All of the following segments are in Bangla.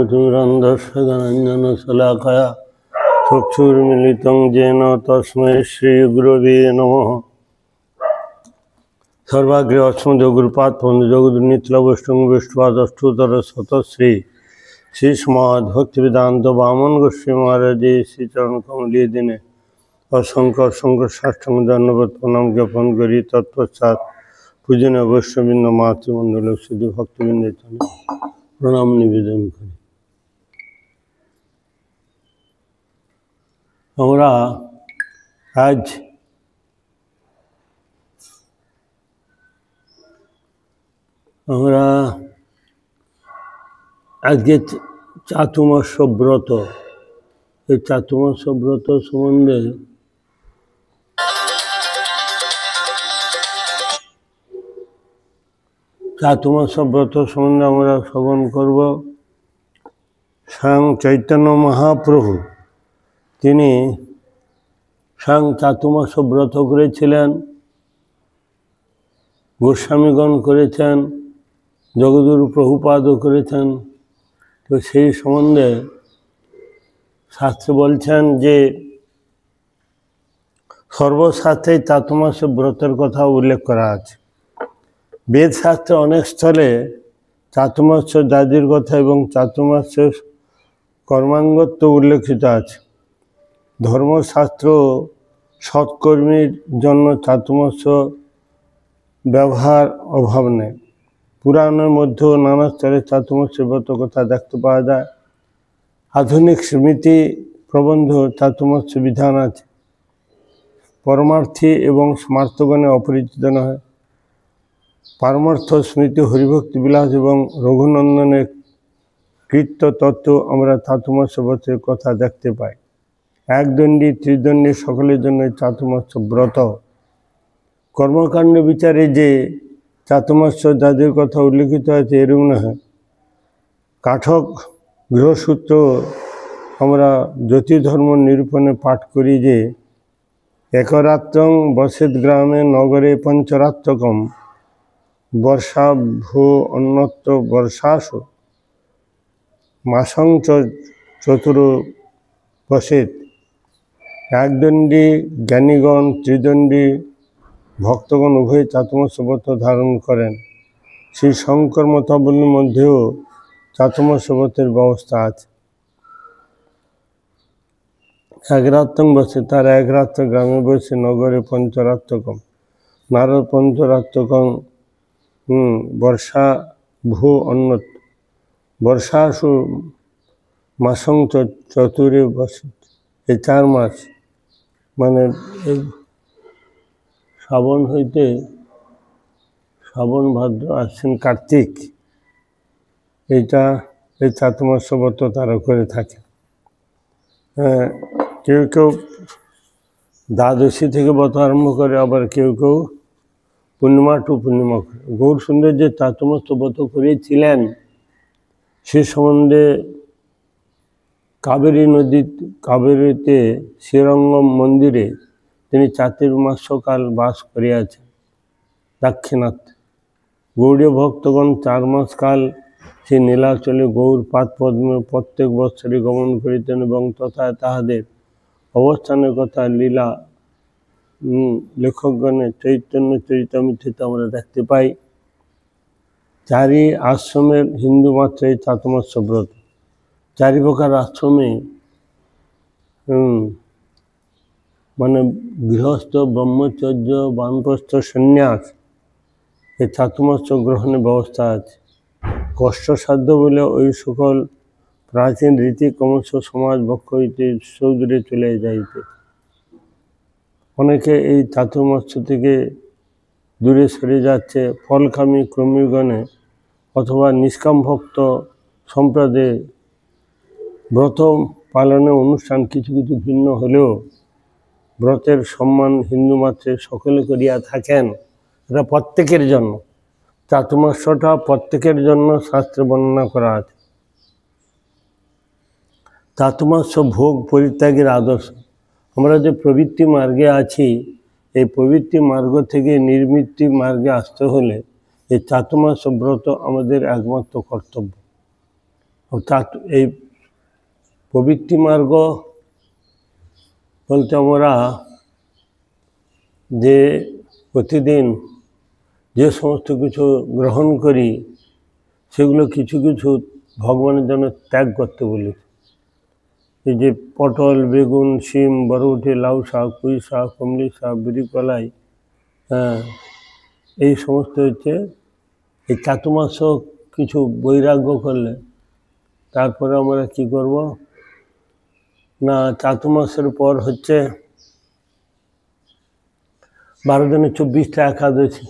ज्ञानतिमिरन्धस्य धनञ्जनशलाकया चक्षुर्मिलितं येन तस्मै श्रीगुरवे नमः। सर्वाग्रे अस्मद्गुरुपाद जगद्नित्यवैष्णव विष्णुपादष्टोत्तर शतश्री श्री श्रीमद्भक्तिवेदान्त वामन गोस्वामी महाराज श्री चरण कमलीय दिने असंख्य असंख्य साष्टांग दंडवत प्रणाम ज्ञापन करी तत्पश्चात पूजनीय वैष्णववृंद मातृमंडल शुद्धि भक्तवृंद प्रणाम निवेदन करी। আমরা আজকে চাতুর্মাস ব্রত, এই চাতুর্মাস ব্রত সম্বন্ধে আমরা শ্রবণ করব। স্বয়ং চৈতন্য মহাপ্রভু তিনি স্বয়ং চাতুর্মাস ব্রত করেছিলেন, গোস্বামীগণ করেছেন, জগদ্গুরু প্রভুপাদও করেছেন। তো সেই সম্বন্ধে শাস্ত্রে বলছেন যে সর্বশাস্ত্রে চাতুর্মাস ব্রতের কথা উল্লেখ করা আছে। বেদ শাস্ত্রে অনেক স্থলে চাতুর্মাস দাদির কথা এবং চাতুর্মাসের কর্মাঙ্গত্ব উল্লেখিত আছে। ধর্মশাস্ত্র সৎকর্মীর জন্য চাতুর্মাস ব্যবহার অভাব নেই। পুরাণের মধ্যেও নানা স্তরে চাতুর্মাসের ব্রত কথা দেখতে পাওয়া যায়। আধুনিক স্মৃতি প্রবন্ধ চাতুর্মাস বিধান আছে। পরমার্থী এবং স্মার্তগণে অপরিচিত নয়। পারমার্থ স্মৃতি হরিভক্তি বিলাস এবং রঘুনন্দনের কৃত্য তত্ত্ব আমরা চাতুর্মাস ব্রতের কথা দেখতে পাই। একদণ্ডী ত্রিদণ্ডী সকলের জন্য চাতুর্মাস ব্রত। কর্মকাণ্ড বিচারে যে চাতুর্মাস যাদের কথা উল্লেখিত আছে এরূপ নয়। কাঠক গৃহসূত্র আমরা জ্যোতিধর্ম নিরূপণে পাঠ করি যে একরাত্রং বসেদ গ্রামে নগরে পঞ্চরাত্রকম বর্ষা ভূ অন্যত্র বর্ষাসু মাসং চতুর বসেদ। একদণ্ডী জ্ঞানীগণ ত্রিদণ্ডী ভক্তগণ উভয় চাতুর্মাস ব্রত ধারণ করেন। শ্রী শঙ্কর মতাবলীর মধ্যেও চাতুর্মাস ব্রতের ব্যবস্থা আছে। এক রাত্রং বসে, তার এক রাত্র গ্রামে বসে নগরে পঞ্চরাত্রকম, নারদ পঞ্চরাত্রকম বর্ষা ভূ অন্যত বর্ষাসু মাসং চতুরে বসে। এই 4 মাস মানে শ্রাবণ হইতে শ্রাবণ ভাদ্র আশ্বিন কার্তিক, এই চাতুর্মাস ব্রত তারা করে থাকে। কেউ কেউ দ্বাদশী থেকে ব্রত আরম্ভ করে, আবার কেউ কেউ পূর্ণিমা টু পূর্ণিমা করে। গৌর সুন্দর যে চাতুর্মাস ব্রত করেছিলেন সে সম্বন্ধে কাবেরীতে শ্রীরঙ্গম মন্দিরে তিনি চাতুর্মাসকাল বাস করিয়াছেন দাক্ষিণাত্যে। গৌড়ীয় ভক্তগণ 4 মাস কাল সেই নীলাচলে গৌর পাদপদ্মে প্রত্যেক বৎসরে গমন করিতেন এবং তথায় তাহাদের অবস্থানের কথা লীলা লেখকগণের চৈতন্য চরিতামৃতে আমরা দেখতে পাই। 4ই আশ্রমের হিন্দু মাত্রায় চাতুর্মাস ব্রত। 4 প্রকার আশ্রমে মানে গৃহস্থ, ব্রহ্মচর্য, বানপ্রস্থ, সন্ন্যাস এই চাতুর্মাস গ্রহণের ব্যবস্থা আছে। কষ্টসাধ্য বলে ওই সকল প্রাচীন রীতি ক্রমশ সমাজ বক্ষ হইতে সৌদূরে চলে যাইতে। অনেকে এই চাতুর্মাস থেকে দূরে সরে যাচ্ছে। ফলকামী ক্রমিগণে অথবা নিষ্কাম ভক্ত সম্প্রদায়ে ব্রত পালনের অনুষ্ঠান কিছু কিছু ভিন্ন হলেও ব্রতের সম্মান হিন্দু মাত্রে সকলে করিয়া থাকেন। এটা প্রত্যেকের জন্য, চাতুর্মাসটা প্রত্যেকের জন্য শাস্ত্রে বর্ণনা করা আছে। চাতুর্মাস ভোগ পরিত্যাগের আদর্শ। আমরা যে প্রবৃত্তি মার্গে আছি, এই প্রবৃত্তি মার্গ থেকে নির্বৃত্তি মার্গে আসতে হলে এই চাতুর্মাস ব্রত আমাদের একমাত্র কর্তব্য। অর্থাৎ এই প্রবৃত্তি মার্গ বলতে আমরা যে প্রতিদিন যে সমস্ত কিছু গ্রহণ করি সেগুলো কিছু কিছু ভগবানের জন্য ত্যাগ করতে বলি। এই যে পটল, বেগুন, শিম, বরবটি, লাউ শাক, পুঁই শাক, কুমড়ি শাক, বিরি কলাই, হ্যাঁ, এই সমস্ত হচ্ছে এই চাতুর্মাস কিছু বৈরাগ্য করলে তারপরে আমরা কি করব না, চাতুর্মাসের পর হচ্ছে 12 দিনে 24টা একাদশী।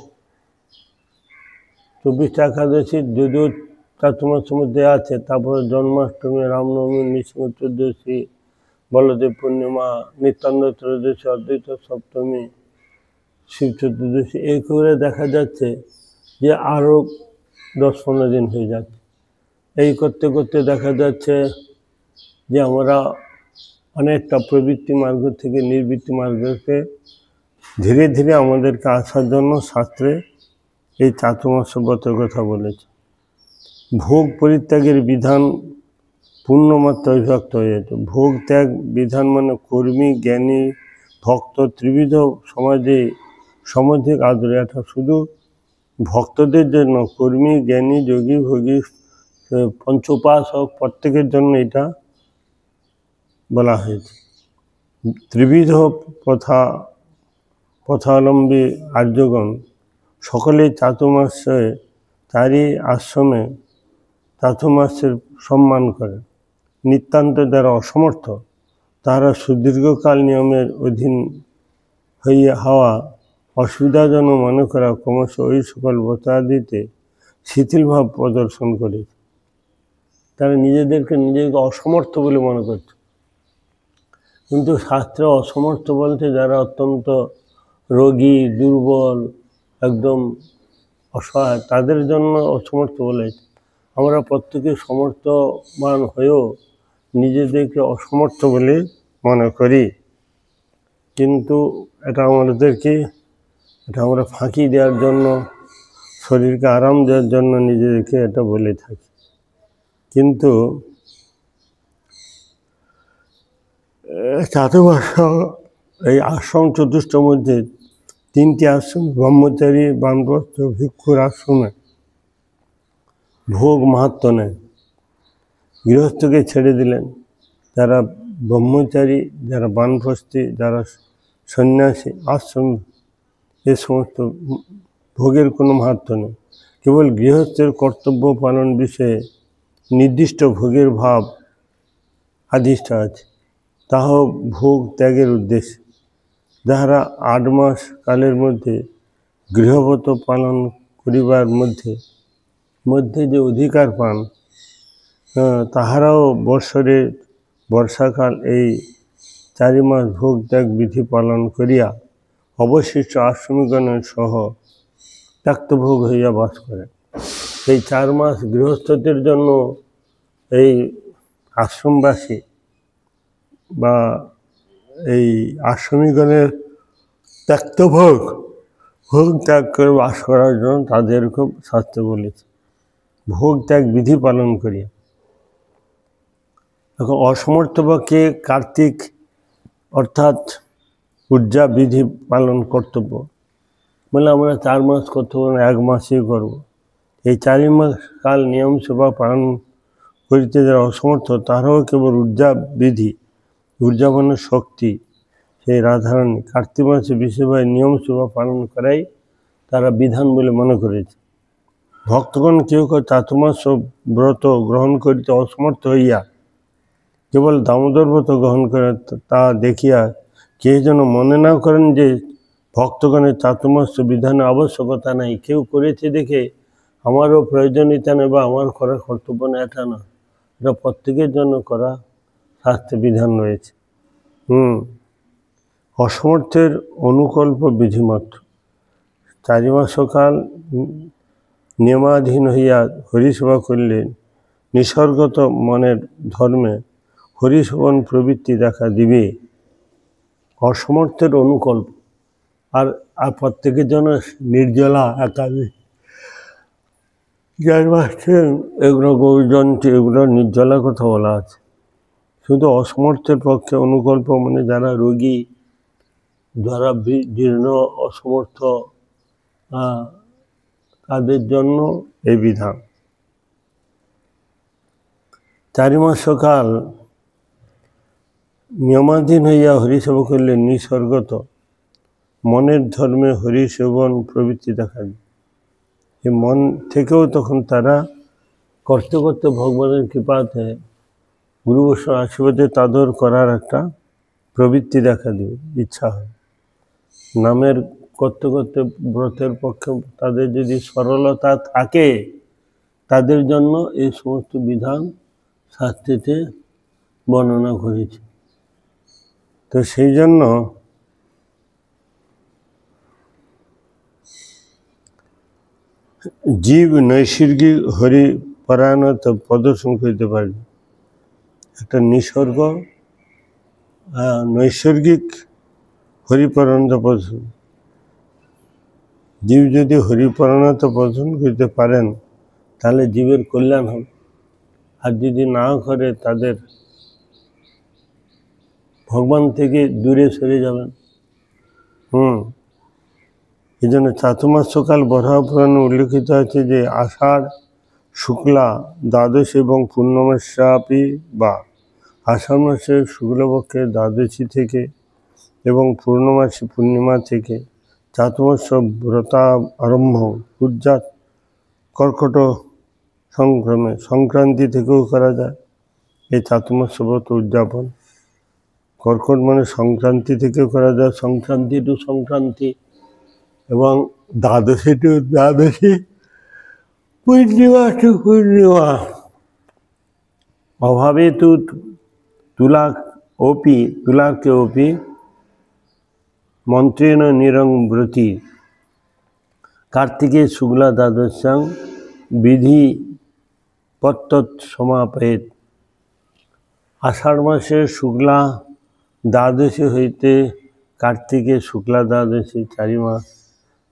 24টা একাদশী যদিও চাতুর্মাসের মধ্যে আছে, তারপরে জন্মাষ্টমী, রামনবমী, নৃসিংহ চতুর্দশী, বলদেব পূর্ণিমা, নিত্যান্ত ত্রয়োদশী, অদ্বৈত সপ্তমী, শিব চতুর্দশী, এই করে দেখা যাচ্ছে যে আরও 10-15 দিন হয়ে যাচ্ছে। এই করতে করতে দেখা যাচ্ছে যে আমরা অনেকটা প্রবৃত্তি মার্গ থেকে নিবৃত্তি মার্গকে ধীরে ধীরে আমাদেরকে আসার জন্য শাস্ত্রে এই চাতুর্মাস ব্রতের কথা বলেছে। ভোগ পরিত্যাগের বিধান পূর্ণমাত্রায় বিভক্ত হয়ে যেত। ভোগ ত্যাগ বিধান মানে কর্মী, জ্ঞানী, ভক্ত ত্রিবিধ সমাজে সমধিক আদরে। এটা শুধু ভক্তদের জন্য, কর্মী, জ্ঞানী, যোগী, ভোগী, পঞ্চোপাসক প্রত্যেকের জন্য এটা বলা হয়েছে। ত্রিবিধ পথাবলম্বী আর্যগণ সকলেই চাতুর্মাসে তারই আশ্রমে চাতুর্মাসের সম্মান করে। নিতান্ত যারা অসমর্থ তারা সুদীর্ঘকাল নিয়মের অধীন হওয়া অসুবিধাজনক মনে করা ক্রমশ ওই সকল ব্রতাদিতে শিথিলভাব প্রদর্শন করেছে। তারা নিজেদেরকে অসমর্থ বলে মনে করছে, কিন্তু শাস্ত্রে অসমর্থ বলতে যারা অত্যন্ত রোগী, দুর্বল, একদম অসহায়, তাদের জন্য অসমর্থ বলেছে। আমরা প্রত্যেকে সমর্থবান হয়েও নিজেদেরকে অসমর্থ বলে মনে করি, কিন্তু এটা আমরা ফাঁকি দেওয়ার জন্য, শরীরকে আরাম দেওয়ার জন্য নিজেদেরকে এটা বলে থাকি। কিন্তু চাতুর্মাস এই আশ্রম চতুষ্টের মধ্যে 3টি আশ্রম, ব্রহ্মচারী, বানপ্রস্থ, ভিক্ষুর আশ্রমে ভোগ মাহাত্ম্য নেয়। গৃহস্থকে ছেড়ে দিলেন, যারা ব্রহ্মচারী, যারা বানপ্রস্থী, যারা সন্ন্যাসী আশ্রম, এ সমস্ত ভোগের কোনো মাহাত্ম্য নেই। কেবল গৃহস্থের কর্তব্য পালন বিষয়ে নির্দিষ্ট ভোগের ভাব আদিষ্ট আছে, তাহাও ভোগ ত্যাগের উদ্দেশ্যে। যাহারা 8 মাস কালের মধ্যে গৃহব্রত পালন করিবার মধ্যে যে অধিকার পান, তাহারাও বর্ষাকাল এই 4 মাস ভোগ ত্যাগ বিধি পালন করিয়া অবশিষ্ট আশ্রমিকগণের সহ ত্যক্তভোগ হইয়া বাস করেন। এই 4 মাস গৃহস্থদের জন্য এই আশ্রমবাসী বা এই আশ্রমিকগণের ত্যক্তভোগ, ভোগ ত্যাগ করে বাস করার জন্য তাদের খুব শাস্ত্র বলেছে, ভোগ ত্যাগ বিধি পালন করিয়া। এখন অসমর্থ পক্ষে কার্তিক অর্থাৎ পূজা বিধি পালন কর্তব্য বলে আমরা 4 মাস করতে পারবো না, 1 মাসই করবো। এই 4 মাস কাল নিয়ম সেবা পালন করিতে যারা অসমর্থ, তারাও কেবল বিধি, উদযাপনের শক্তি, সেই রাধারানী কার্তিক মাসে বিশেষভাবে নিয়ম সেবা পালন করাই তারা বিধান বলে মনে করেছে। ভক্তগণ কেউ কেউ চাতুর্মাস ব্রত গ্রহণ করিতে অসমর্থ হইয়া কেবল দামোদর ব্রত গ্রহণ করে, তা দেখিয়া কেউ যেন মনে না করেন যে ভক্তগণের চাতুর্মাস বিধানের আবশ্যকতা নাই। কেউ করেছে দেখে আমারও প্রয়োজনীয়তা নেই বা আমার করার কর্তব্য না, এটা না। এটা প্রত্যেকের জন্য করা শাস্ত্রে বিধান রয়েছে। অসমর্থের অনুকল্প বিধিমাত্র 4 মাসকাল নিয়মাধীন হইয়া হরিসেবা করলে নিসর্গত মনের ধর্মে হরিশোভন প্রবৃত্তি দেখা দিবে। অসমর্থের অনুকল্প আর প্রত্যেকের জন্য নির্জলা একাদশী যার মাসে এগুলো গৌরযন্ত্র, এগুলো নির্জলার কথা বলা আছে। শুধু অসমর্থের পক্ষে অনুকল্প, মানে যারা রোগী, যারা জীর্ণ অসমর্থ, তাদের জন্য এই বিধান। 4 মাস কাল নিয়মাধীন হইয়া হরিসেবা করলে নিসর্গত মনের ধর্মে হরিসেবন প্রবৃত্তি দেখা যায়। এই মন থেকেও তখন তারা করতে করতে ভগবানের কৃপাতে, গুরু বৈষ্ণব আশীর্বাদে তাদের করার একটা প্রবৃত্তি দেখা দিবে, ইচ্ছা হয়। নামের করতে করতে ব্রতের পক্ষে তাদের যদি সরলতা থাকে, তাদের জন্য এই সমস্ত বিধান শাস্ত্রীতে বর্ণনা করেছে। তো সেই জন্য জীব নৈসর্গিক হরিপরায়ণতা প্রদর্শন করতে পারবে। একটা নিসর্গ নৈসর্গিক হরিপরায়ণতা প্রদর্শন, জীব যদি হরিপরায়ণতা প্রদর্শন করতে পারেন তাহলে জীবের কল্যাণ হবে। আর যদি না করে তাদের ভগবান থেকে দূরে সরে যাবেন। এই জন্য চাতুর্মাস্যকাল বরাহ পুরাণে উল্লেখিত আছে যে আষাঢ় শুক্লা দ্বাদশ এবং পূর্ণমাস্যাপি, বা আষাঢ় মাসের শুক্লপক্ষের দ্বাদশী থেকে এবং পূর্ণমাসী পূর্ণিমা থেকে চাতুর্মাস্য ব্রতা আরম্ভ। উজ্জাত কর্কট সংক্রান্তি থেকেও করা যায় এই চাতুর্মাস্য ব্রত উদযাপন। কর্কট মানে সংক্রান্তি থেকেও করা যায়, সংক্রান্তি টু সংক্রান্তি, এবং দ্বাদশী টু দ্বাদশী, পূর্ণিমা টু পূর্ণিমা। অভাবে তু তুলাকে অপি মন্ত্রেণ নিরংব্রতি কার্তিকে শুক্লা দ্বাদশ্যাং বিধি পত্তৎ সমাপয়েৎ। আষাঢ় মাসের শুক্লা দ্বাদশী হইতে কার্তিকে শুক্লা দ্বাদশী 4 মাস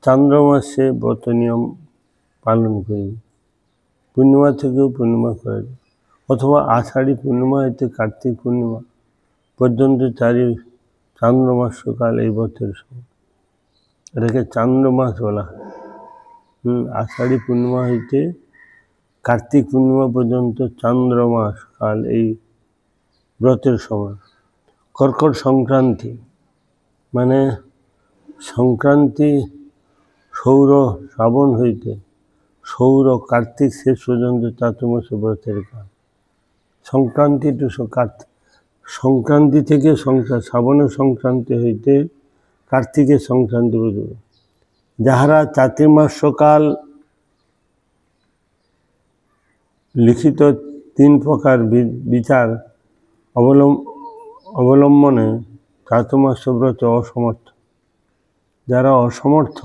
চান্দ্রমাসে ব্রত নিয়ম পালন করি। পূর্ণিমা থেকেও পূর্ণিমা করা যায়, অথবা আষাঢ়ী পূর্ণিমা হইতে কার্তিক পূর্ণিমা পর্যন্ত 4 চান্দ্রমাসকাল এই ব্রতের সময়। এটাকে চান্দ্রমাস বলা হয়। আষাঢ়ী পূর্ণিমা হইতে কার্তিক পূর্ণিমা পর্যন্ত চান্দ্রমাস কাল এই ব্রতের সময়। কর্কট সংক্রান্তি মানে সংক্রান্তি সৌর শ্রাবণ হইতে সৌর কার্তিক শেষ পর্যন্ত চাতুর্মাস ব্রতের কাল। সংক্রান্তি টু সংক্রান্তি থেকে শ্রাবণের সংক্রান্তি হইতে কার্তিকের সংক্রান্তি পর্যন্ত। যাহারা চাতুর্মাস্যকাল লিখিত 3 প্রকার বিচার অবলম্বনে চাতুর্মাস্য ব্রতে অসমর্থ, যারা অসমর্থ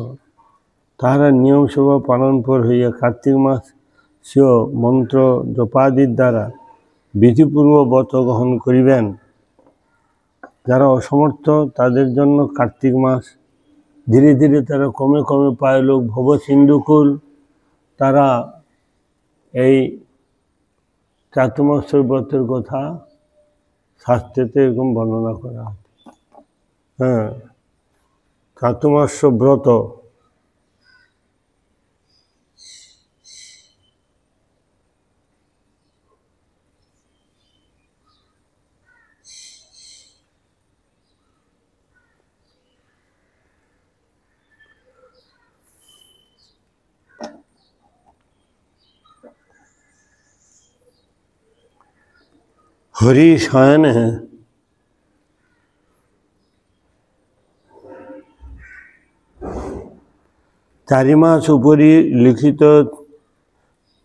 তাহারা নিয়ম সেবা পালন পর হইয়া কার্তিক মাস স্বীয় মন্ত্র জপাদির দ্বারা বিধিপূর্বক ব্রত গ্রহণ করিবেন। যারা অসমর্থ তাদের জন্য কার্তিক মাস, ধীরে ধীরে তারা কমে কমে পায় লোক ভবসিন্ধুকুল, তারা এই চাতুর্মাস্য ব্রতের কথা শাস্ত্রেতে এরকম বর্ণনা করা হয়। চাতুর্মাস্য ব্রত হরি শয়নে 4 মাস উপরি লিখিত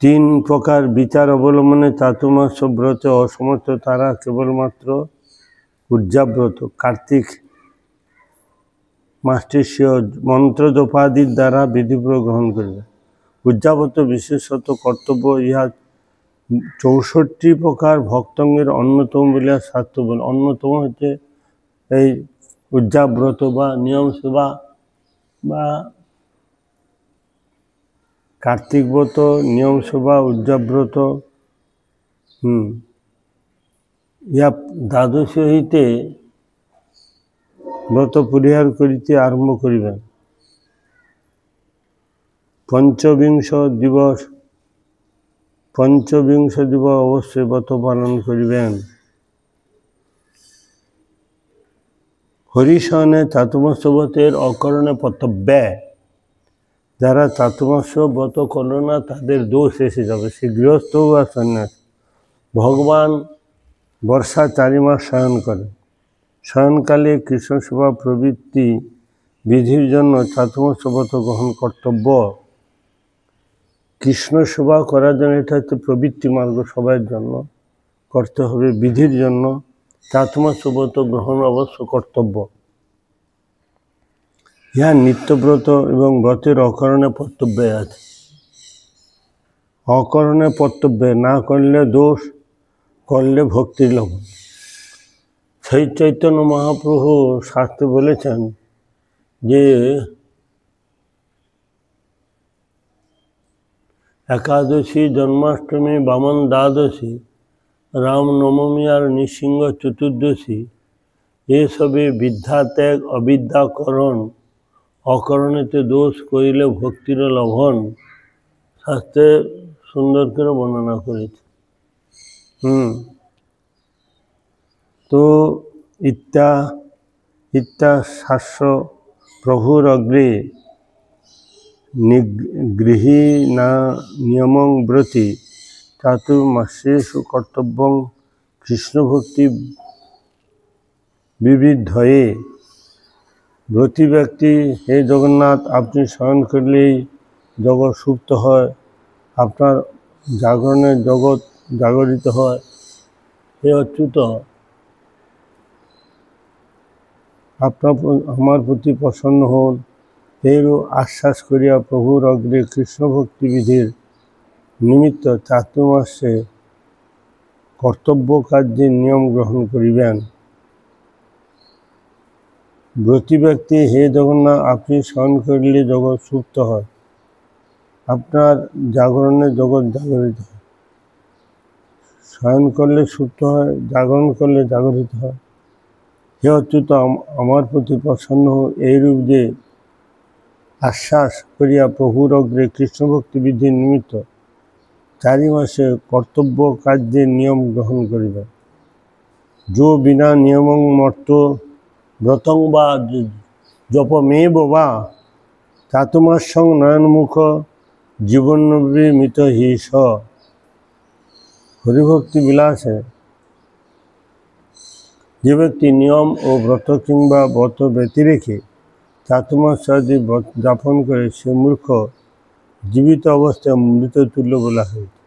3 প্রকার বিচার অবলম্বনে চাতুর্মাস্য ব্রতে অসমর্থ তারা কেবলমাত্র উজ্জাব্রত কার্তিক মাসটি স্বীয় মন্ত্র জপাদির দ্বারা বিধিপূর্বক গ্রহণ করিবে। উজ্জাব্রত বিশেষত কর্তব্য, ইহা 64 প্রকার ভক্তঙ্গের অন্যতম বলিয়া শাস্ত্র বলে। অন্যতম হচ্ছে এই উজ্জাব্রত বা নিয়ম সেবা বা কার্তিক ব্রত, নিয়ম সভা, উদ্যাব্রত, ইয়া দ্বাদশী হইতে ব্রত পরিহার করিতে আরম্ভ করিবেন। পঞ্চবিংশ দিবস অবশ্যই ব্রত পালন করিবেন। হরিশয়নে চাতুর্মাস্য ব্রতের অকরণে কর্তব্যে, যারা চাতুর্মাস্য ব্রত করল না তাদের দোষ এসে যাবে, সে গৃহস্থ বা সন্ন্যাস। ভগবান বর্ষা 4 মাস শয়ন করেন। শয়নকালে কৃষ্ণ সেবা প্রবৃত্তি বিধির জন্য চাতুর্মাস্য ব্রত গ্রহণ কর্তব্য। কৃষ্ণ সেবা করার জন্য এটা হচ্ছে প্রবৃত্তি মার্গ, সবার জন্য করতে হবে। বিধির জন্য চাতুর্মাস্য ব্রত গ্রহণ অবশ্য কর্তব্য। ইহা নিত্যব্রত এবং ব্রতের অকরণে কর্তব্যে আছে। অকরণে কর্তব্যে না করলে দোষ, করলে ভক্তির লক্ষণ। সেই চৈতন্য মহাপ্রভু শাস্ত্রে বলেছেন যে একাদশী, জন্মাষ্টমী, বামন দ্বাদশী, রামনবমী আর নৃসিংহ চতুর্দশী এসবে বিদ্যাত্যাগ, অবিদ্যাকরণ, অকরণেতে দোষ করিলে ভক্তির লভন শাস্ত্রে সুন্দর করে বর্ণনা করেছে। তো ইত্যা শাস্য প্রভুর অগ্রে গৃহীণা নিয়মং ব্রতি চাতুর্মাস্যেষু কর্তব্যং কৃষ্ণভক্তি বিবিধয়ে। ব্রতী ব্যক্তি, হে জগন্নাথ, আপনি শয়ন করলেই জগৎ সুপ্ত হয়, আপনার জাগরণে জগৎ জাগরিত হয়। হে অচ্যুত, আপনার আমার প্রতি প্রসন্ন হন। এরও আশ্বাস করিয়া প্রভুর অগ্রে কৃষ্ণভক্তি বিধির নিমিত্ত চাতুর্মাস্যে কর্তব্য কার্যের নিয়ম গ্রহণ করিবেন। ব্রতী ব্যক্তি, হে জগন্নাথ, আপনি শয়ন করিলে জগৎ সুপ্ত হয়, আপনার জাগরণে জগৎ জাগরিত হয়। শয়ন করলে সুপ্ত হয়, জাগরণ করলে জাগরিত হয়। হে অচ্যুত, আমার প্রতি প্রসন্ন এইরূপ যে আশ্বাস করিয়া প্রভুর অগ্রে কৃষ্ণভক্তি বিধির নিমিত্ত 4 মাসে কর্তব্য কার্যের নিয়ম গ্রহণ করিবে। যো বিনা নিয়মং মর্ত ব্রতং বা জপমেব বা চাতুর্মাস্যং নয়নমুখ জীবন্নবী মিত হি স। হরিভক্তি বিলাসে যে ব্যক্তি নিয়ম ও ব্রত কিংবা ব্রত ব্যতিরেকে চাতুর্মাস্য আদি যাপন করে সে মূর্খ, জীবিত অবস্থায় মৃত তুল্য বলা হয়েছে।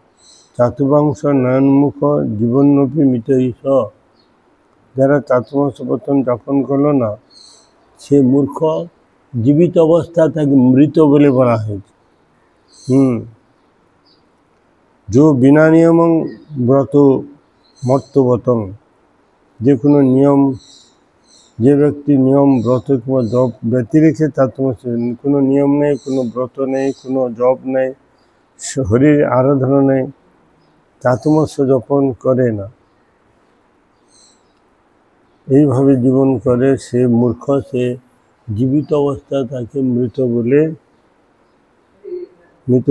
চাতুর্মাস্য নয়নমুখ জীবন্নপি মৃত স। যারা চাতুর্মাস্য ব্রত যাপন করল না সে মূর্খ, জীবিত অবস্থা তাকে মৃত বলে বলা হয়েছে। যো বিনা নিয়মং ব্রত মর্তব্রতং, যে কোনো নিয়ম, যে ব্যক্তি নিয়ম ব্রত কিংবা জপ ব্যতিরেকে চাতুর্মাস্য, কোনো নিয়ম নেই, কোনো ব্রত নেই, কোনো জপ নেই, হরির আরাধনা নেই, চাতুর্মাস্য যাপন করে না, এইভাবে জীবন করে সে মূর্খ, সে জীবিত অবস্থায় তাকে মৃত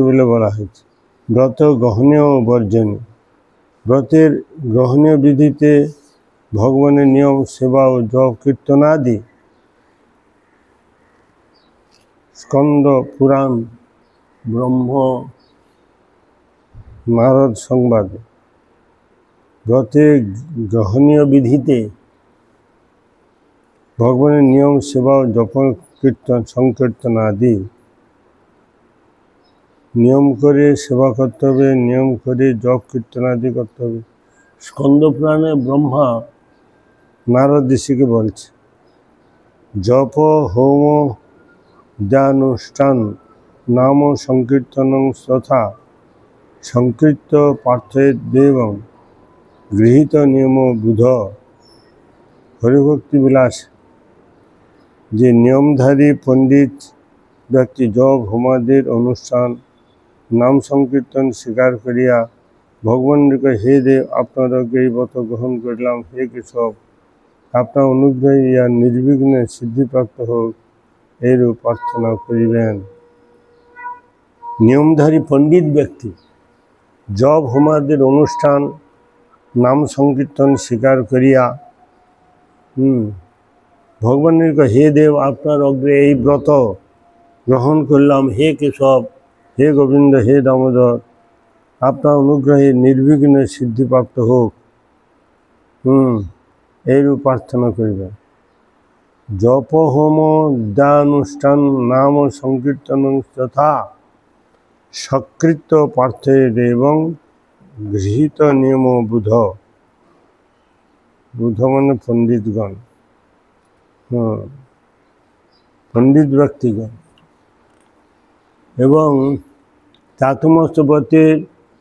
বলে বলা হয়েছে। ব্রত গ্রহণীয় ও বর্জনীয়। ব্রতের গ্রহণীয় বিধিতে ভগবানের নিয়ম, সেবা ও জপ কীর্তনাদি স্কন্দ পুরাণ, ব্রহ্ম নারদ সংবাদ। ব্রতের গ্রহণীয় বিধিতে ভগবানের নিয়ম, সেবা ও জপ কীর্তন সংকীর্তন আদি নিয়ম করে সেবা করতে হবে, নিয়ম করে জপ কীর্তন আদি করতে হবে। স্কন্দ পুরাণে ব্রহ্মা নারদ ঋষিকে বলছে, জপ হোম ধ্যানুষ্ঠান নাম সংকীর্তনং তথা সংকীর্ত পার্থেত দেবং গৃহীত নিয়ম বুধ। হরিভক্তি বিলাস, যে নিয়মধারী পণ্ডিত ব্যক্তি জপ হোমাদির অনুষ্ঠান নাম সংকীর্তন স্বীকার করিয়া ভগবানের কয়, হে দেব, আপনাদেরকে এই ব্রত গ্রহণ করিলাম। হে কেশব, আপনার অনুগ্রহে ইয়া নির্বিঘ্নে সিদ্ধিপ্রাপ্ত হোক, এইরূপ প্রার্থনা করিবেন। নিয়মধারী পণ্ডিত ব্যক্তি জপ হোমাদির অনুষ্ঠান নাম সংকীর্তন স্বীকার করিয়া ভগবানের কয়, হে দেব, আপনার অগ্রে এই ব্রত গ্রহণ করলাম। হে কেশব, হে গোবিন্দ, হে দামোদর, আপনার অনুগ্রহে নির্বিঘ্নে সিদ্ধিপ্রাপ্ত হোক, এইরূপ প্রার্থনা করিবেন। জপ হোম দানুষ্ঠান নাম সংকীর্তন তথা সকৃত পার্থের এবং গৃহীত নিয়ম বুধ মানে পণ্ডিতগণ, পণ্ডিত ব্যক্তিগণ এবং চাতুর্মাস্যব্রতের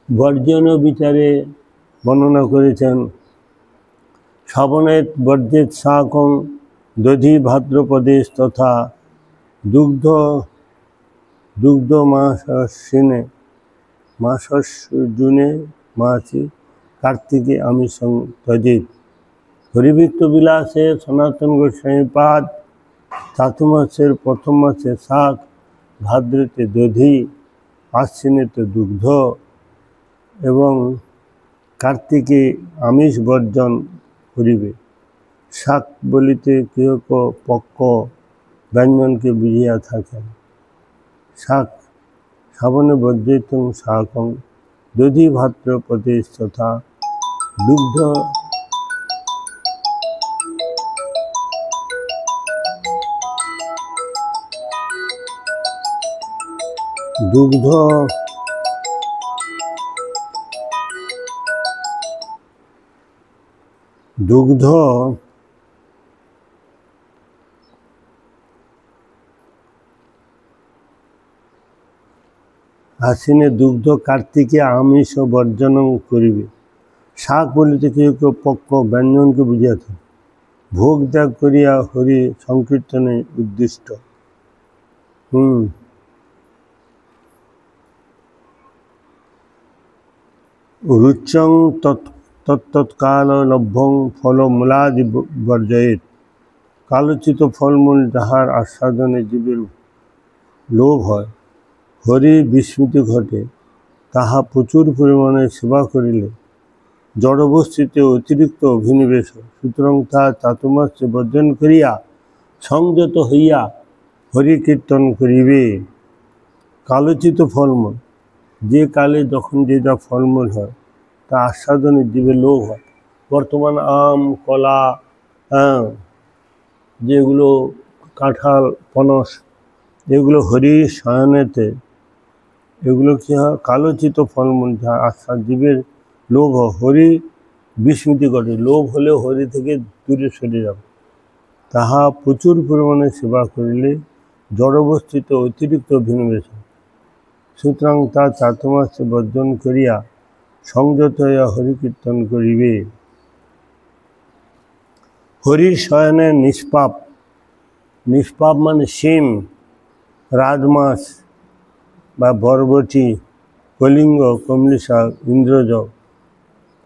বর্জন বিচারে বর্ণনা করেছেন। শ্রাবণের বর্জেত শাকং দধি ভাদ্রপদেশ তথা দুগ্ধ মাসস্যজুনে মাসি কার্তিকে আমিষ তজিত। হরিবৃত্ত বিলাসে সনাতন গোস্বামীপাদ চাতুর্মাসের প্রথম মাসে শাক, ভাদ্রতে দধি, আশ্বিনেতে দুগ্ধ এবং কার্তিকে আমিষ বর্জন করিবে। শাক বলিতে কেহ পক্ষ ব্যঞ্জনকে বুঝিয়া থাকেন। শাক শ্রাবণে বর্জিতং শাকং দধি ভাদ্রপদেশ তথা দুগ্ধ আশ্বিনে দুগ্ধ, কার্তিকে আমিষ বর্জন করিবে। শাক বলিতে কেউ কেউ পক্ষ ব্যঞ্জনকে বুঝিয়া থাকে। ভোগ ত্যাগ করিয়া হরি সংকীর্তনে উদ্দিষ্ট। রুচ্যং তৎকাল লভ্যং ফলমূলাদি বর্জয়েত। কালোচিত ফলমূল যাহার আস্বাদনে জীবের লোভ হয়, হরি বিস্মৃতি ঘটে, তাহা প্রচুর পরিমাণে সেবা করিলে জড়বস্তুতে অতিরিক্ত অভিনিবেশ হয়। সুতরাং তা চাতুর্মাস্যে বর্জন করিয়া সংযত হইয়া হরি কীর্তন করিবে। কালোচিত ফলমূল, যে কালে যখন যে যা ফলমূল হয় তা আস্বাদনে জীবের লোভ হয়। বর্তমান আম, কলা, যেগুলো কাঁঠাল, পনস, এগুলো হরি শয়নেতে এগুলো কী হয়? কালোচিত ফলমূল, যা আস্বাদ জীবের লোভ হয়, হরি বিস্মৃতি ঘটে। লোভ হলেও হরি থেকে দূরে সরে যাবে। তাহা প্রচুর পরিমাণে সেবা করিলে জড়বস্তুতে অতিরিক্ত অভিনিবেশ হয়। সুতরাং তা চাতুর্মাস্যে বর্জন করিয়া সংযত হইয়া হরিকীর্তন করিবে। হরির শয়নে নিষ্পাপ, নিষ্পাপ মানে শিম, রাজমাস বা বরবটি, কলিঙ্গ, কমলি শাক, ইন্দ্রজ,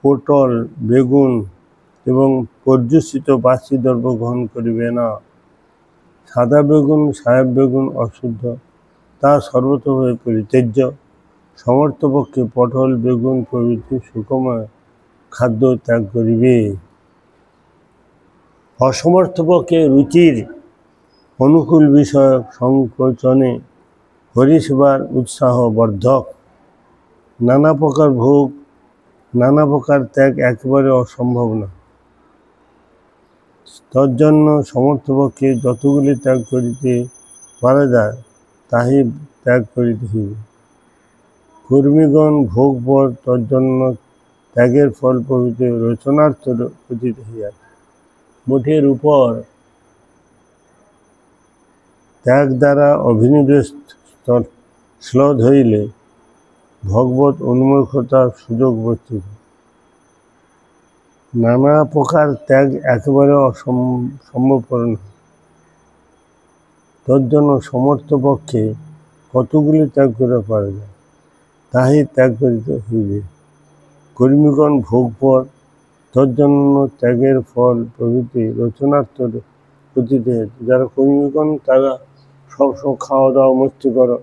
পটল, বেগুন এবং পর্যুষিত বাসি দ্রব্য গ্রহণ করিবে না। সাদা বেগুন, সাহেব বেগুন অশুদ্ধ, তা সর্বতভাবে পরিত্যাজ্য। সমর্থপক্ষে পটল, বেগুন প্রভৃতি সুষময় খাদ্য ত্যাগ করিবে। অসমর্থপক্ষে রুচির অনুকূল বিষয়ক সংকোচনে হরিসেবার উৎসাহ বর্ধক। নানা প্রকার ভোগ, নানা প্রকার ত্যাগ একেবারে অসম্ভব না। তজ্জন্য সমর্থপক্ষে যতগুলি ত্যাগ করিতে পারা যায় তাহি ত্যাগ করিতে হইবে। কর্মীগণ ভোগপর তজ্জন্য ত্যাগের ফল প্রভৃতি রচনার্থ কথিত হইয়াছে। মোটের উপর ত্যাগ দ্বারা অভিনিবেশ শ্লথ হইলে ভগবত উন্মুখতার সুযোগ বর্তিত। নানা প্রকার ত্যাগ একেবারে অসম্ভবপর নয়। তজ্জন্য সমর্থ পক্ষে কতগুলি ত্যাগ করে পারা যায়। তাহাই ত্যাগ করিতে হইবে। কর্মীগণ ভোগপর, তজ্জন্য ত্যাগের ফল প্রভৃতি রচনার্থ প্রতীত হয়েছে। যারা কর্মীগণ তারা সবসময় খাওয়া দাওয়া মস্তি করো,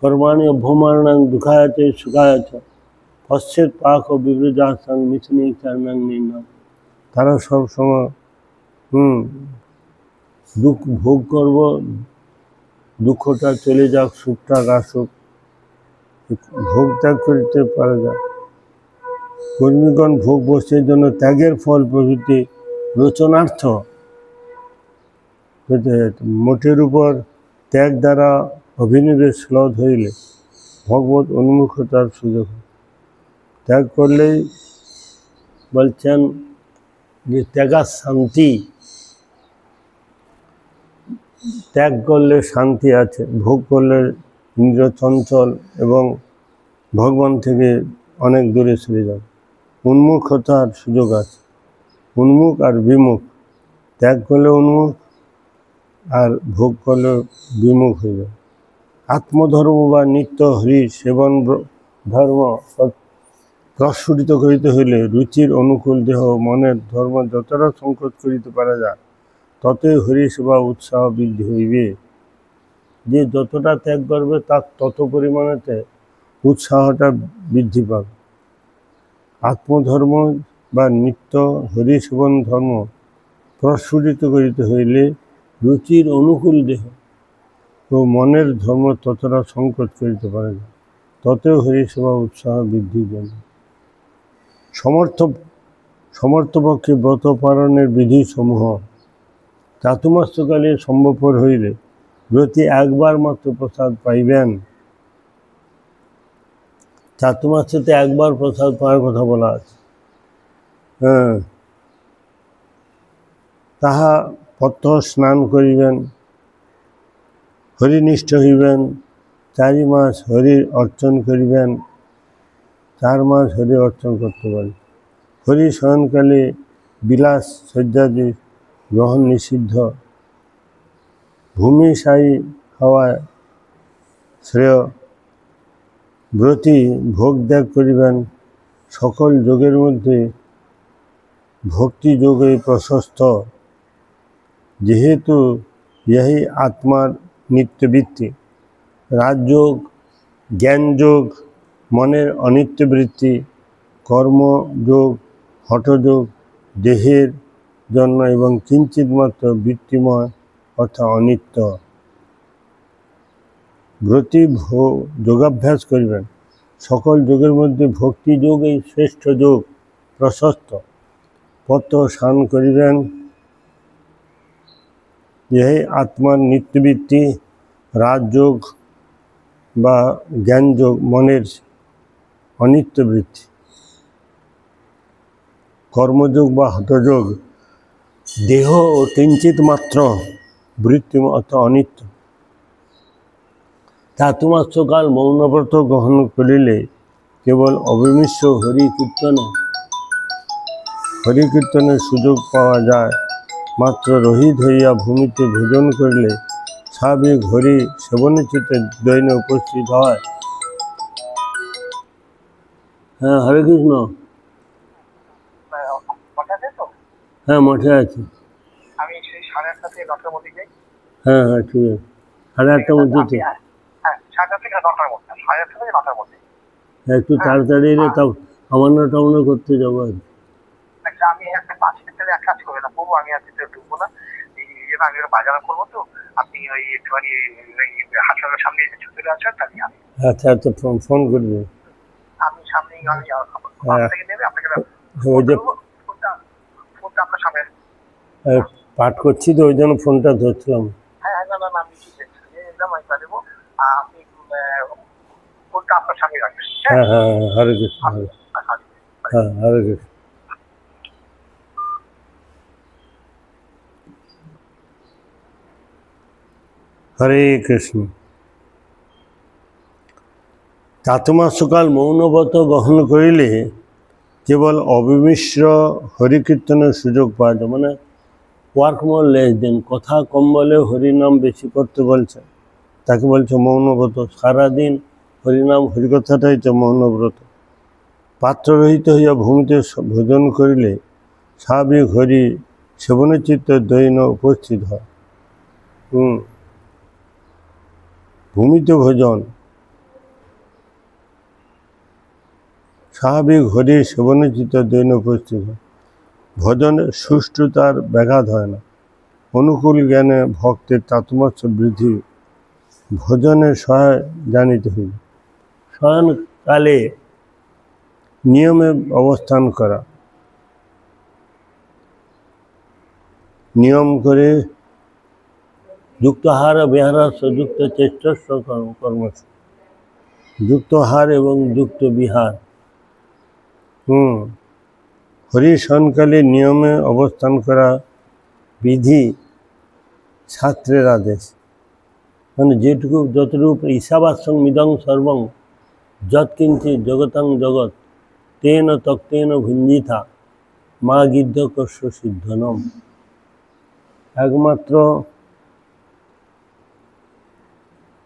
কর্মাণি অভ্যমানাং দুঃখায়তে সুখায়চ পশ্চেত পাক ও বিব্রজাস্তাং মিথুনি চারণাং নির্ণয়। তারা সবসময় দুঃখ ভোগ করব, দুঃখটা চলে যাক, সুখটা আসুক, ভোগ ত্যাগ করিতে পারা যায়। কর্মীগণ ভোগ বস্তুর জন্য ত্যাগের ফল প্রভৃতি রচনার্থ মোটের উপর ত্যাগ দ্বারা অভিনিবেশ শ্লথ হইলে ভগবত উন্মুখতার সুযোগ হয়। ত্যাগ করলেই বলছেন যে ত্যাগা শান্তি, ত্যাগ করলে শান্তি আছে, ভোগ করলে ইন্দ্রিয় চঞ্চল এবং ভগবান থেকে অনেক দূরে সরে যাবে। উন্মুখতার সুযোগ আছে, উন্মুখ আর বিমুখ। ত্যাগ করলে উন্মুখ আর ভোগ করলে বিমুখ হয়ে যাবে। আত্মধর্ম বা নিত্য হরি সেবন ধর্ম প্রস্ফুটিত করিতে হইলে রুচির অনুকূল দেহ মনের ধর্ম যতটা সংকোচ করিতে পারা যায়, ততই হরি সেবা উৎসাহ বৃদ্ধি হইবে। যে যতটা ত্যাগ করবে তার তত পরিমাণেতে উৎসাহটা বৃদ্ধি পাবে। আত্মধর্ম বা নিত্য হরি সেবন ধর্ম প্রস্ফুটিত করিতে হইলে রুচির অনুকূল দেহ ও মনের ধর্ম ততটা সংকোচ করিতে পারে না, ততই হরি সেবা উৎসাহ বৃদ্ধির জন্য। সমর্থপক্ষে ব্রত পালনের বিধিসমূহ চাতুর্মাস্যকালে সম্ভবপর হইলে ব্রতী একবার মাত্র প্রসাদ পাইবেন। চাতুর্মাস্যতে একবার প্রসাদ পাওয়ার কথা বলা আছে। তাহা প্রত্যহ স্নান করিবেন, হরিনিষ্ঠ হইবেন, 4 মাস হরির অর্চন করিবেন। 4 মাস হরি অর্চন করতে পারেন। হরি শয়নকালে বিলাস শয্যাদি গ্রহণ নিষিদ্ধ। ভূমিশায়ী হওয়া শ্রেয়। ব্রতী ভোগ ত্যাগ করিবেন। সকল যোগের মধ্যে ভক্তি যোগই প্রশস্ত, যেহেতু ইহাই আত্মার নিত্যবৃত্তি। রাজযোগ, জ্ঞানযোগ মনের অনিত্যবৃত্তি, কর্মযোগ, হঠযোগ দেহের জন্য এবং কিঞ্চিত মাত্র বৃত্তিময় অর্থাৎ অনিত্য। ব্রতী যোগাভ্যাস করিবেন। সকল যোগের মধ্যে ভক্তি যোগ এই শ্রেষ্ঠ যোগ, প্রশস্ত। প্রত্যহ স্নান করিবেন, ইহাই আত্মার নিত্যবৃত্তি। রাজযোগ বা জ্ঞানযোগ মনের অনিত্যবৃত্তি। কর্মযোগ বা হঠযোগ দেহ ও কিঞ্চিত মাত্র বৃত্তি অর্থাৎ অনিত্য। চাতুর্মাস্যকাল মৌনব্রত গ্রহণ করিলে কেবল অবিমিশ্র হরিকীর্তনের সুযোগ পাওয়া যায়। মাত্র রহিত হইয়া ভূমিতে ভোজন করিলে স্বাভাবিক হরি সেবনচিত্তে দৈন্য উপস্থিত হয়। হ্যাঁ, হরে কৃষ্ণ। হ্যাঁ, মঠে আছি। আমি সেই 8:30 থেকে 9টার মধ্যে যাই। হ্যাঁ হ্যাঁ, ঠিক আছে। 8:30টার মধ্যে তো? হ্যাঁ, 8:30 থেকে 9টার মধ্যে। 8:30 থেকে 9টার মধ্যে। একটু তাড়াতাড়ি এলে তাও সামান্য টামান্য করতে যাবো আর কি। আচ্ছা, আমি একটা 5 মিনিট তাহলে এক কাজ করবে না বাবু, আমি আজকে তো ঢুকবো না। এই আমি বাজার করবো, তো আপনি ওই একটুখানি হাসপাতালের সামনে ছুটে আসেন, তাহলে আমি আচ্ছা আচ্ছা ফোন করবে। আমি সামনে থেকে নেবে আপনাকে ওই যে ফোনটা আপনার সামনে পাঠ করছি তো ওই জন্য ফোনটা ধরছিলাম। হ্যাঁ, না আমি ঠিক আছে আমি তা দেবো। আপনি ফোনটা আপনার সামনে রাখবেন। হ্যাঁ হ্যাঁ, হরে কৃষ্ণ। হ্যাঁ, হরে কৃষ্ণ। হরে কৃষ্ণ। চাতুর্মাস্যকাল মৌনব্রত গ্রহণ করিলে কেবল অবিমিশ্র হরিকীর্তনের সুযোগ পাওয়া যায়। মানে ওয়ার্ক মোর লেস দেন, কথা কম বলে হরিনাম বেশি করতে বলছে, তাকে বলছে মৌনব্রত। সারাদিন হরিনাম হরিকথাটাই তো মৌনব্রত। পাত্ররহিত হইয়া ভূমিতে ভোজন করিলে স্বাভাবিক হরি সেবনচিত্ত দৈন উপস্থিত হয়। ভূমিতে ভোজন স্বাভাবিক হরি সেবনচিত্ত দৈন উপস্থিত হয়। ভজনের সুষ্ঠুতার ব্যাঘাত হয় না। অনুকূল জ্ঞানে ভক্তের তাতমস্য বৃদ্ধি ভজনের সহায় জানিতে হইবে। শয়নকালে নিয়মে অবস্থান করা, নিয়ম করে যুক্তাহার বিহারস্য যুক্ত চেষ্টস্য কর্মস্য, যুক্তহার এবং যুক্ত বিহার। হরি শয়নকালে নিয়মে অবস্থান করা বিধি শাস্ত্রের আদেশ। মানে যতটুকু ঈশাবাস্যং মিদং সর্বং যৎকিঞ্চিৎ জগতাং জগৎ তেন তক্তেন ভুঞ্জিথা মা গিদ্ধ কস্য সিদ্ধনম। একমাত্র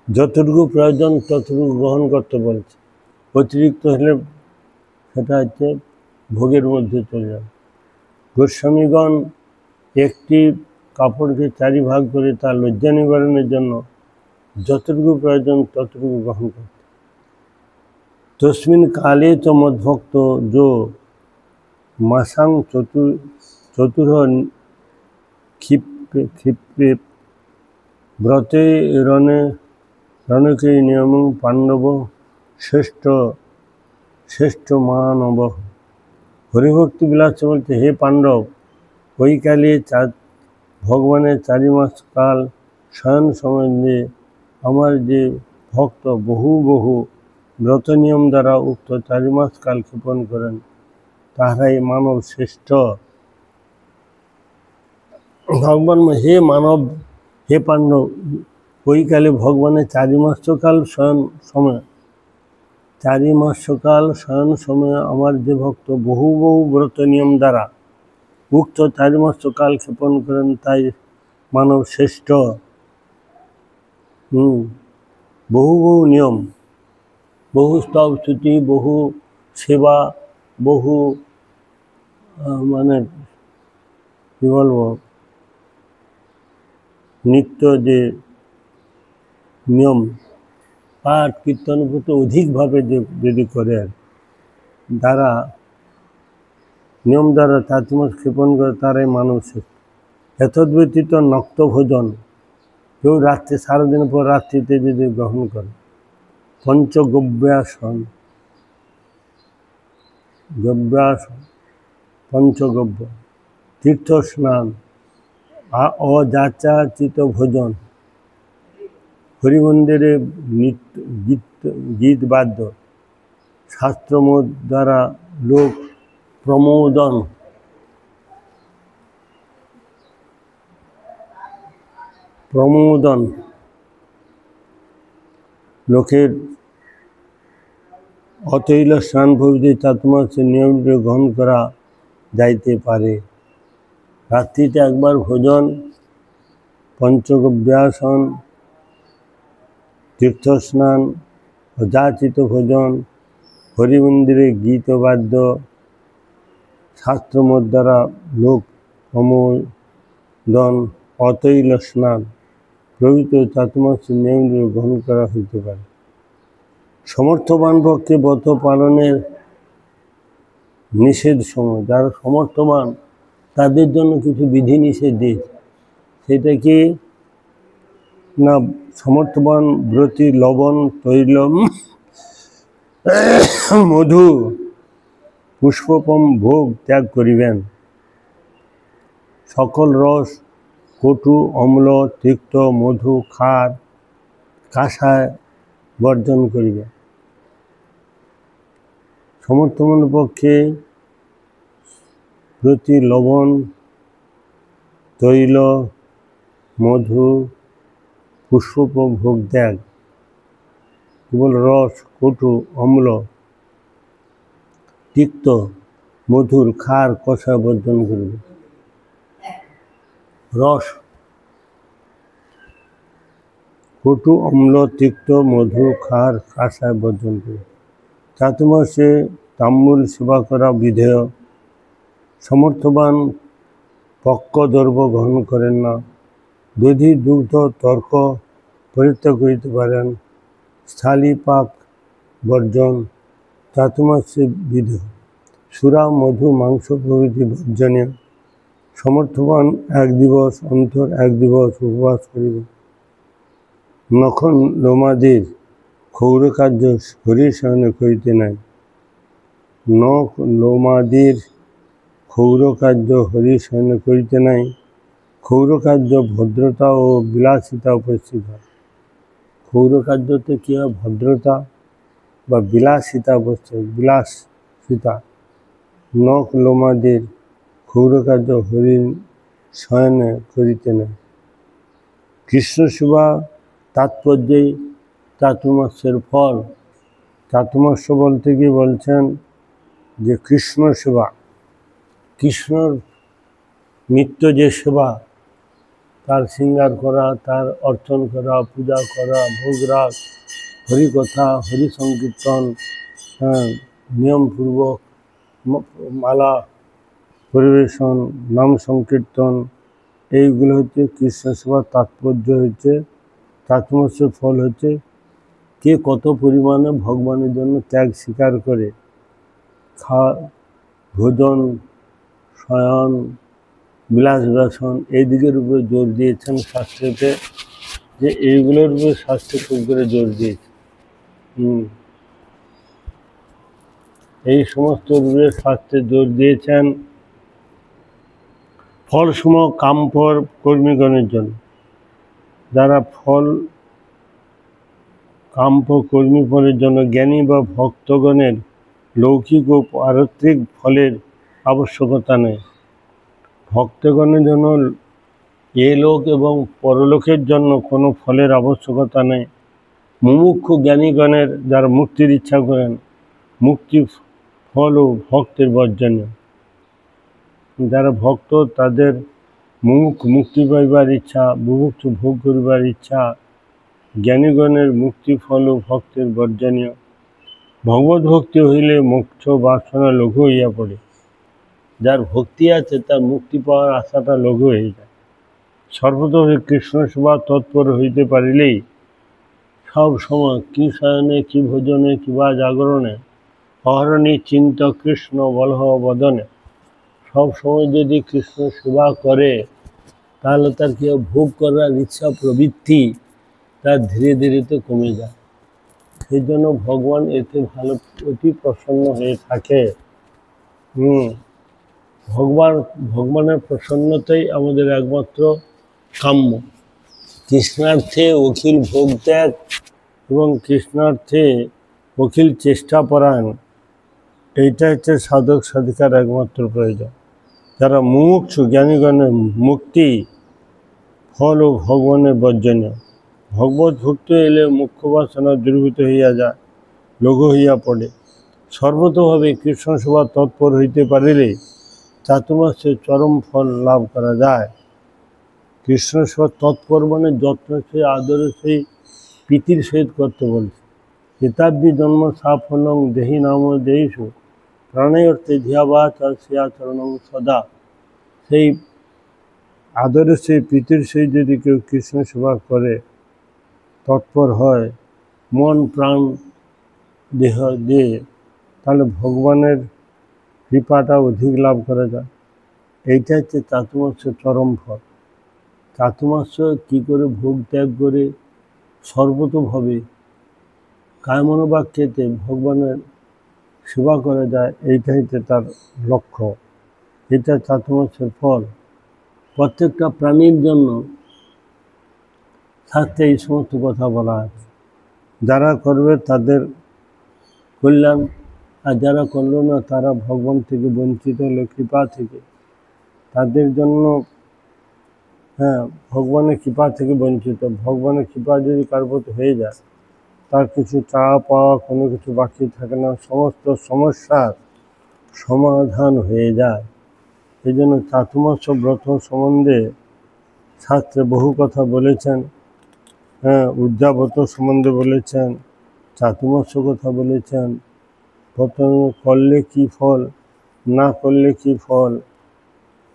যতটুকু প্রয়োজন ততটুকু গ্রহণ করতে বলছে। অতিরিক্ত হলে সেটা হচ্ছে ভোগের মধ্যে চলে যাবে। গোস্বামীগণ একটি কাপড়কে 4 ভাগ করে তার লজ্জা নিবারণের জন্য যতটুকু প্রয়োজন ততটুকু গ্রহণ করতে। তস্মিন কালে তো মদ্ভক্ত যো মাসাং চতুর ক্ষিপ্রে ব্রতে রণকে নিয়ম পাণ্ডব শ্রেষ্ঠ মানব। হরিভক্তি বিলাস বলতে, হে পাণ্ডব, ওই কালে ভগবানের 4 মাস কাল শয়ন সম্বন্ধে আমার যে ভক্ত বহু ব্রত নিয়ম দ্বারা উক্ত 4 মাস কাল ক্ষেপণ করেন, তাহারাই মানব শ্রেষ্ঠ। ভগবান হে মানব, হে পাণ্ডব, ওই কালে ভগবানের 4 মাসকাল শয়ন সময় 4 মাসকাল শয়ন সময়ে আমার যে ভক্ত বহু ব্রত নিয়ম দ্বারা উক্ত 4 মাসকাল ক্ষেপণ করেন, তাই মানব শ্রেষ্ঠ। বহু নিয়ম, বহু স্তব স্তুতি, বহু সেবা, বহু মানে কি বলবো, নিত্য যে নিয়ম পাঠ কীর্তন করতে অধিকভাবে যদি করে, দ্বারা নিয়ম দ্বারা 4 মাস ক্ষেপণ করে, তারাই মানব শ্রেষ্ঠ। এতদ্ব্যতীত নক্ত ভোজন কেউ রাত্রে সারাদিন পর রাত্রিতে যদি গ্রহণ করে, পঞ্চগব্যাসন পঞ্চগব্য, তীর্থ স্নান, অযাচাচিত ভোজন, হরিমন্দিরে গীত বাদ্য, শাস্ত্রমত দ্বারা লোক প্রমোদন লোকের অতৈল স্নান প্রভৃতি 4 মাসের নিয়মিত গ্রহণ করা যাইতে পারে। রাত্রিতে একবার ভোজন, পঞ্চগব্যাসন, তীর্থস্নান, অযাচিত ভোজন, হরিমন্দিরে গীত বাদ্য, শাস্ত্রমত দ্বারা লোক প্রমোদন, অতৈল স্নান প্রভৃতি 4 মাসের নিয়মিত গ্রহণ করা হইতে পারে। সমর্থবান পক্ষে ব্রত পালনের নিষেধ সময়, যারা সমর্থবান তাদের জন্য কিছু বিধি নিষেধ দিয়েছে। সেটা কি না, সমর্থবান ব্রতী লবণ, তৈল, মধু, পুষ্পপম ভোগ ত্যাগ করিবেন। সকল রস, কটু, অম্ল, তিক্ত, মধু, ক্ষার, কাষায় বর্জন করিবেন। সমর্থবান পক্ষে প্রতি লবণ, তৈল, মধু, পুষ্প ভোগ ত্যাগ, কেবল রস, কটু, অম্ল, তিক্ত, মধুর, ক্ষার, কষায় বর্জন করিবে। রস, কটু অম্ল তিক্ত মধু খার কাঁসায় বর্জন করে। চাতুর্মাসে তাম্বুল সেবা করা বিধেয়। সমর্থবান পক্ষ দ্রব্য গ্রহণ করেন না। দধি দুগ্ধ তর্ক পরিত্যাগ করিতে পারেন। স্থালী পাক বর্জন চাতুর্মাসে বিধেয়। সুরা মধু মাংস প্রভৃতি বর্জনীয়। সমর্থবান 1 দিবস অন্তর 1 দিবস উপবাস করিবে। নখন লোমাদির ক্ষৌরকার্য হরির শয়নে করিতে নাই। নখ লোমাদির ক্ষৌরকার্য হরির শয়নে করিতে নাই। ক্ষৌরকার্য ভদ্রতা ও বিলাসিতা উপস্থিত হয়। ক্ষৌরকার্যতে কী হয়? ভদ্রতা বা বিলাসিতা উপস্থিত, বিলাসিতা। নখ লোমাদির ক্ষৌরকার্য হরির শয়নে করিতে নাই। কৃষ্ণ সেবা তাৎপর্যেই চাতুর্মাস্যের ফল। চাতুর্মাস্য বলতে কি বলছেন যে কৃষ্ণ সেবা, কৃষ্ণর নিত্য যে সেবা, তার শৃঙ্গার করা, তার অর্চন করা, পূজা করা, ভোগরাগ, হরিকথা, হরি সংকীর্তন, নিয়মপূর্বক মালা পরিবেশন, নাম সংকীর্তন, এইগুলো হচ্ছে কৃষ্ণ সেবার তাৎপর্য। হচ্ছে চাতুর্মাস্যের ফল হচ্ছে কে কত পরিমাণে ভগবানের জন্য ত্যাগ স্বীকার করে। ভোজন, শয়ন, বিলাস বাসন এই দিকের উপরে জোর দিয়েছেন শাস্ত্রেতে, যে এইগুলোর উপরে শাস্ত্রে খুব করে জোর দিয়েছে। এই সমস্ত উপরে শাস্ত্রে জোর দিয়েছেন ফলসমূহ কামপর কর্মীগণের জন্য। যারা ফল কাম্য কর্মীফলের জন্য জ্ঞানী বা ভক্তগণের লৌকিক ও পারত্রিক ফলের আবশ্যকতা নেই। ভক্তগণের জন্য এ লোক এবং পরলোকের জন্য কোনো ফলের আবশ্যকতা নেই। মুমুক্ষু জ্ঞানীগণের যারা মুক্তির ইচ্ছা করেন, মুক্তি ফলও ভক্তের বর্জনীয়। যারা ভক্ত তাদের মুক্তি পাইবার ইচ্ছা, মুমুক্ষু ভোগ করিবার ইচ্ছা, জ্ঞানীগণের মুক্তি ফলও ভক্তের বর্জনীয়। ভগবত ভক্তি হইলে মোক্ষ বাসনা লঘু হইয়া পড়ে। যার ভক্তি আছে তার মুক্তি পাওয়ার আশাটা লঘু হয়ে যায়। সর্বতভাবে কৃষ্ণ সেবা তৎপর হইতে পারিলেই সব সময় কি শয়নে, কি ভোজনে, কিবা জাগরণে, অহরণি চিন্ত কৃষ্ণ বলহ বদনে। সব সময় যদি কৃষ্ণ সেবা করে তাহলে তার কি ভোগ করার ইচ্ছা প্রবৃত্তি তার ধীরে ধীরে তো কমে যায়। সেই জন্য ভগবান এতে ভালো অতি প্রসন্ন হয়ে থাকে। ভগবানের প্রসন্নতাই আমাদের একমাত্র কাম্য। কৃষ্ণার্থে অখিল ভোগ ত্যাগ এবং কৃষ্ণার্থে অখিল চেষ্টা পরায়ণ, এইটা হচ্ছে সাধক সাধিকার একমাত্র প্রয়োজন। যারা মুমুক্ষু জ্ঞানীগণের মুক্তি ফল ও ভগবানের বর্জনীয়। ভগবত ভক্তি এলে মুখ্য বাসনা দূরীভূত হইয়া যায়, লঘু হইয়া পড়ে। সর্বতভাবে কৃষ্ণ সেবা তৎপর হইতে পারিলে চাতুর্মাস্যের চরম ফল লাভ করা যায়। কৃষ্ণ সেবা তৎপর মানে যত্ন সেই আদরের সেই প্রীতির সহিত করতে বলছে। হিতাব্দি জন্ম সাফলং দেহি নাম দেহিষু প্রাণায়র্থে ধিয়াবাচ আর শ্রেয়াচরণ সদা। সেই আদরের সেই প্রীতির সহিত যদি কেউ কৃষ্ণ সেবা করে, তৎপর হয়, মন প্রাণ দেহ দিয়ে, তাহলে ভগবানের কৃপাটা অধিক লাভ করা যায়। এইটা হচ্ছে চাতুর্মাস্যের চরম ফল। চাতুর্মাস্য কী করে ভোগ ত্যাগ করে সর্বতোভাবে কায়মনোবাক্যেতে ভগবানের সেবা করা যায়, এইটাই হচ্ছে তার লক্ষ্য। এটা চাতুর্মাস্যের ফল। প্রত্যেকটা প্রাণীর জন্য শাস্ত্রে এই সমস্ত কথা বলা আছে। যারা করবে তাদের কল্যাণ, আর যারা করলো না তারা ভগবান থেকে বঞ্চিত হলো, কৃপা থেকে। তাদের জন্য ভগবানের কৃপা থেকে বঞ্চিত। ভগবানের কৃপা যদি কার প্রতি হয়ে যায়, তার কিছু চাওয়া পাওয়া কোনো কিছু বাকি থাকে না, সমস্ত সমস্যার সমাধান হয়ে যায়। এই জন্য চাতুর্মাস্য ব্রত সম্বন্ধে শাস্ত্রে বহু কথা বলেছেন। হ্যাঁ, উদ্যাবত সম্বন্ধে বলেছেন, চাতুর্মাস্য কথা বলেছেন, প্রথমে করলে কি ফল, না করলে কি ফল,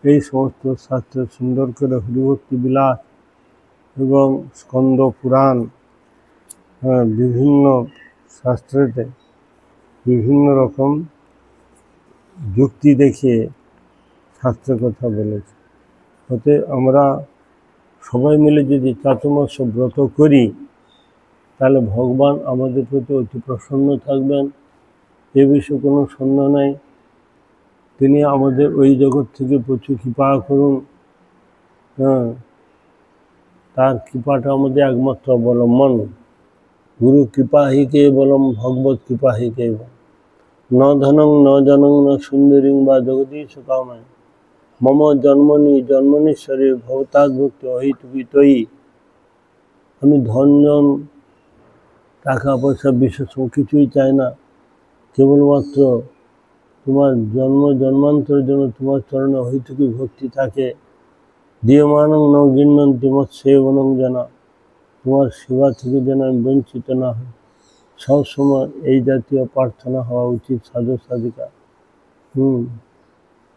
এই সমস্ত শাস্ত্রে সুন্দর করে হরিভক্তি বিলাস এবং স্কন্দ পুরাণ, বিভিন্ন শাস্ত্রেতে বিভিন্ন রকম যুক্তি দেখিয়ে শাস্ত্রের কথা বলেছে। হতে আমরা সবাই মিলে যদি চাতুর্মাস্য ব্রত করি তাহলে ভগবান আমাদের প্রতি অতি প্রসন্ন থাকবেন, এ বিষয়ে কোনো সন্দেহ নাই। তিনি আমাদের ওই জগৎ থেকে প্রচুর কৃপা করুন। তার কৃপাটা আমাদের একমাত্র অবলম্বন। গুরু কৃপা হি কেবলম ভগবত কৃপা হি কেবলম। ন ধনং ন জনং ন সুন্দরীং বা জগদীশ কামায় মম জন্মনীশ্বরে ভবতাদ্ভুক্ত অহিতুকিতয়ী। আমি ধনজন টাকা পয়সা বিশেষ কিছুই চাই না, কেবলমাত্র তোমার জন্মান্তরের জন্য তোমার চরণে অহিতুকি ভক্তি থাকে। দীয়মানং ন গৃহ্ণন্তি মৎসেবনং জানা, তোমার সেবা থেকে যেন আমি বঞ্চিত না হই। সবসময় এই জাতীয় প্রার্থনা হওয়া উচিত সাধু সাধিকা।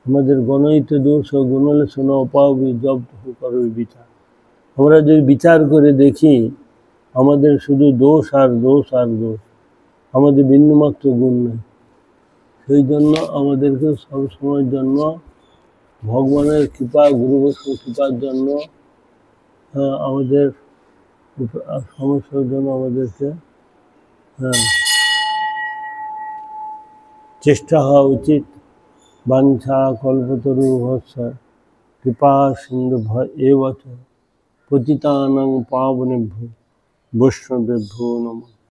আমাদের গণিত দোষ ও গুণলেশন অপাবি জব্দ করো বিচার। আমরা যদি বিচার করে দেখি আমাদের শুধু দোষ আর দোষ আর দোষ, আমাদের বিন্দুমাত্র গুণ নেই। সেই জন্য আমাদেরকে সবসময়ের জন্য ভগবানের কৃপা, গুরু বৈষ্ণব কৃপার জন্য আমাদের সমস্যার জন্য আমাদেরকে চেষ্টা হওয়া উচিত। বাঞ্ছা কল্পতরু ভস্য কৃপা সিন্ধু এব চ পতিতানাং পাবনেভ্যো বৈষ্ণবেভ্যো নমঃ।